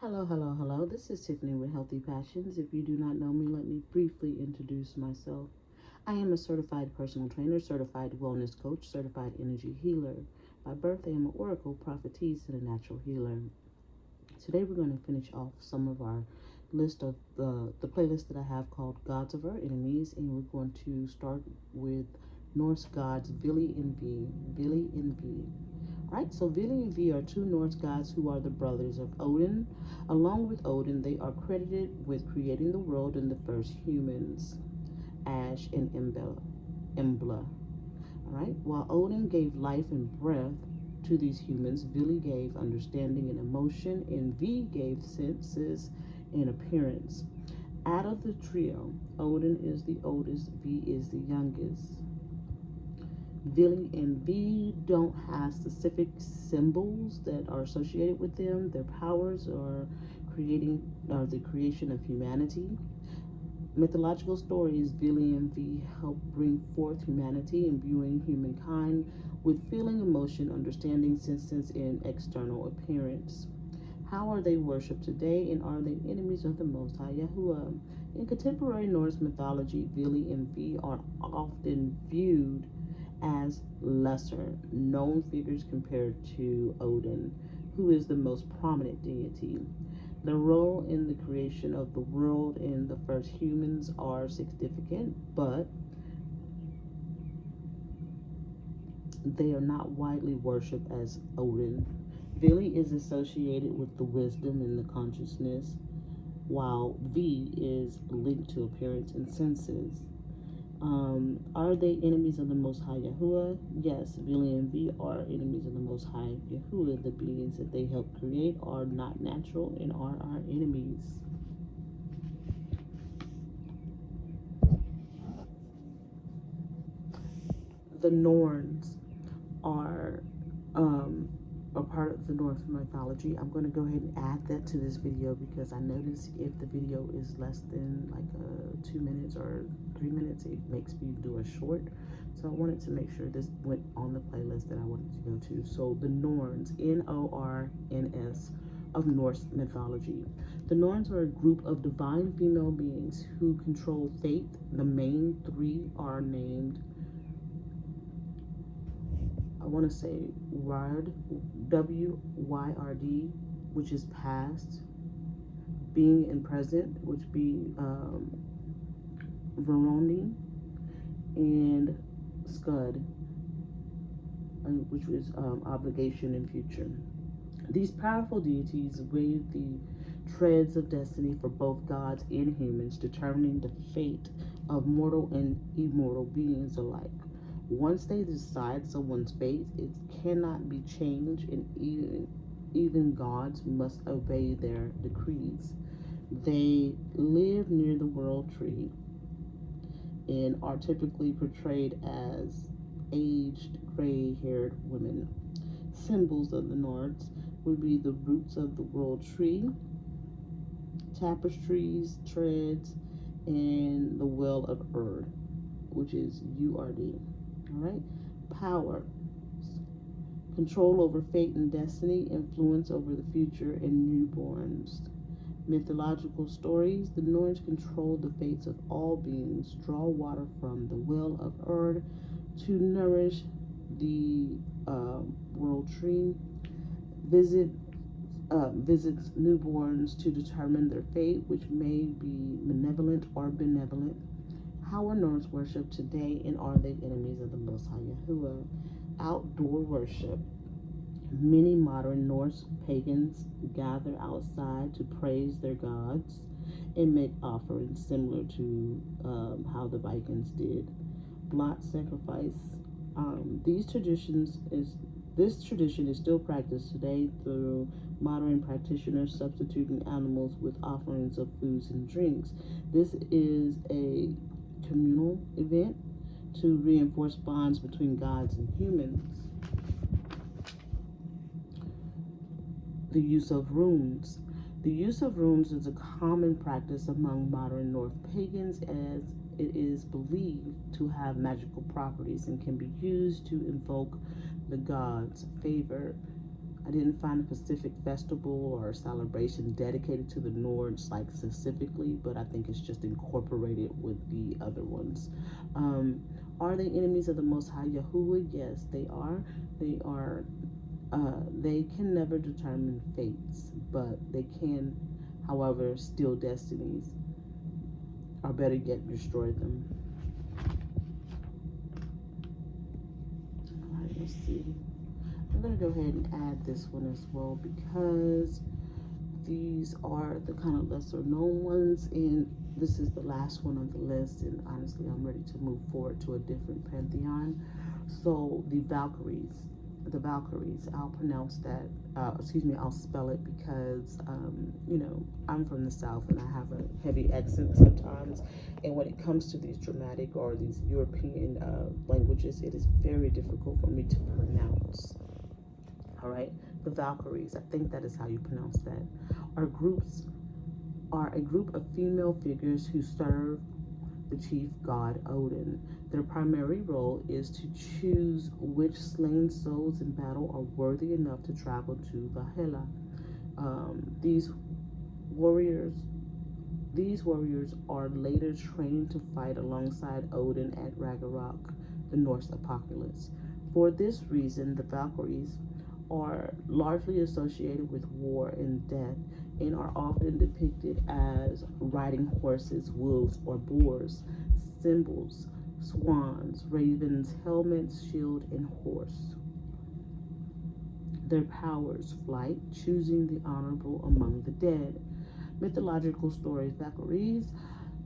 Hello. This is Tiffany with Healthy Passions. If you do not know me, let me briefly introduce myself. I am a certified personal trainer, certified wellness coach, certified energy healer. By birth, I am an oracle, prophetess, and a natural healer. Today, we're going to finish off some of our list of the playlist that I have called Gods of Our Enemies, and we're going to start with Norse gods Vili and V. Vili and V. Right, so Vili and V are two Norse gods who are the brothers of Odin. Along with Odin, they are credited with creating the world and the first humans, Ash and Embla. All right, while Odin gave life and breath to these humans, Vili gave understanding and emotion, and V gave senses and appearance. Out of the trio, Odin is the oldest, V is the youngest. Vili and V don't have specific symbols that are associated with them. Their powers are the creation of humanity. Mythological stories, Vili and V help bring forth humanity, imbuing humankind with feeling, emotion, understanding, senses, and external appearance. How are they worshipped today, and are they enemies of the Most High Yahuwah? In contemporary Norse mythology, Vili and V are often viewed as lesser known figures compared to Odin, who is the most prominent deity. Their role in the creation of the world and the first humans are significant, but they are not widely worshipped as Odin. Vili is associated with the wisdom and the consciousness, while V is linked to appearance and senses. Are they enemies of the Most High Yahuwah? Yes, Vili and V are enemies of the Most High Yahuwah. The beings that they help create are not natural and are our enemies. The Norns are a part of the Norse mythology. I'm going to go ahead and add that to this video because I notice if the video is less than like 2 minutes or 3 minutes, it makes me do a short. So I wanted to make sure this went on the playlist that I wanted to go to. So the Norns, Norns, of Norse mythology. The Norns are a group of divine female beings who control fate. The main three are named, I want to say Wyrd, W-Y-R-D, which is past, being and present, which be Veroni, and Scud, which was obligation and future. These powerful deities wave the treads of destiny for both gods and humans, determining the fate of mortal and immortal beings alike. Once they decide someone's fate, it cannot be changed, and even gods must obey their decrees. They live near the world tree and are typically portrayed as aged, gray-haired women. Symbols of the Nords would be the roots of the world tree, tapestries, treads, and the well of Erd, which is URD. All right, power, control over fate and destiny, influence over the future and newborns. Mythological stories, the Norns control the fates of all beings, draw water from the well of Erd to nourish the world tree, visits newborns to determine their fate, which may be malevolent or benevolent. How are Norse worshipped today, and are they enemies of the Most High Yahuwah? Outdoor worship. Many modern Norse pagans gather outside to praise their gods and make offerings similar to how the Vikings did. Blood sacrifice. These traditions is This tradition is still practiced today through modern practitioners substituting animals with offerings of foods and drinks. This is a communal event to reinforce bonds between gods and humans. The use of runes. The use of runes is a common practice among modern North pagans, as it is believed to have magical properties and can be used to invoke the gods' favor. I didn't find a specific festival or celebration dedicated to the Nords, like specifically, but I think it's just incorporated with the other ones. Um, are they enemies of the Most High Yahuwah? Yes, they are. They are. They can never determine fates, but they can, however, steal destinies, or better yet, destroy them. All right, let's see. I'm going to go ahead and add this one as well because these are the kind of lesser known ones, and this is the last one on the list, and honestly I'm ready to move forward to a different pantheon. So the Valkyries, I'll pronounce that, I'll spell it because I'm from the South and I have a heavy accent sometimes, and when it comes to these dramatic or these European languages, it is very difficult for me to pronounce. All right, the Valkyries, I think that is how you pronounce that, are a group of female figures who serve the chief god Odin. Their primary role is to choose which slain souls in battle are worthy enough to travel to Valhalla. These warriors these warriors are later trained to fight alongside Odin at Ragnarok, the Norse apocalypse. For this reason, the Valkyries are largely associated with war and death and are often depicted as riding horses, wolves, or boars, symbols, swans, ravens, helmets, shield, and horse. Their powers: flight, choosing the honorable among the dead. Mythological stories: Valkyries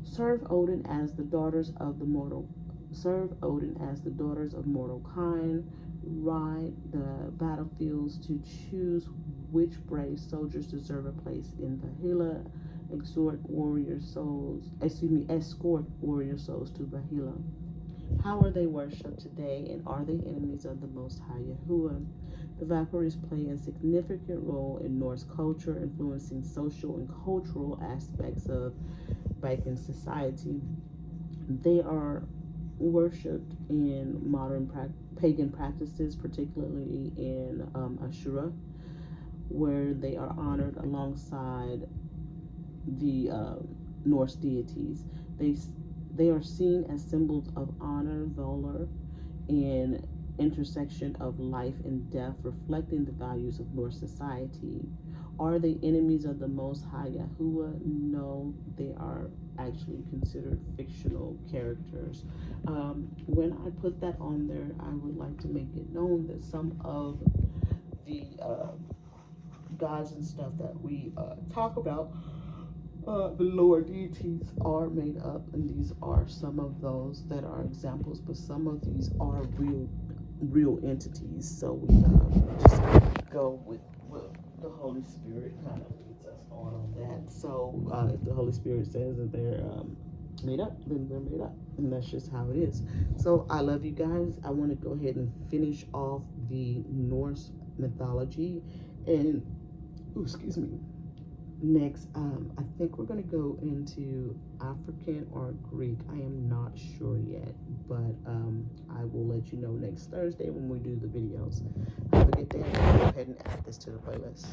serve Odin as the daughters of the mortal serve Odin as the daughters of mortal kind, ride the battlefields to choose which brave soldiers deserve a place in Valhalla, escort warrior souls to Valhalla. How are they worshipped today, and are they enemies of the Most High Yahuwah? The Valkyries play a significant role in Norse culture, influencing social and cultural aspects of Viking society. They are worshipped in modern pagan practices, particularly in Ashura, where they are honored alongside the Norse deities. They they are seen as symbols of honor, valor, and intersection of life and death, reflecting the values of Norse society. Are they enemies of the Most High Yahuwah? No, they are actually considered fictional characters. When I put that on there, I would like to make it known that some of the gods and stuff that we talk about, the lower deities, are made up, and these are some of those that are examples, but some of these are real entities. So we just go with what the Holy Spirit kind of leads us on that. So if the Holy Spirit says that they're made up, then they're made up, and that's just how it is. So I love you guys. I want to go ahead and finish off the Norse mythology, and excuse me. Next, I think we're going to go into African or Greek. I am not sure yet, but I will let you know next Thursday when we do the videos. Have a good day. Go ahead and add this to the playlist.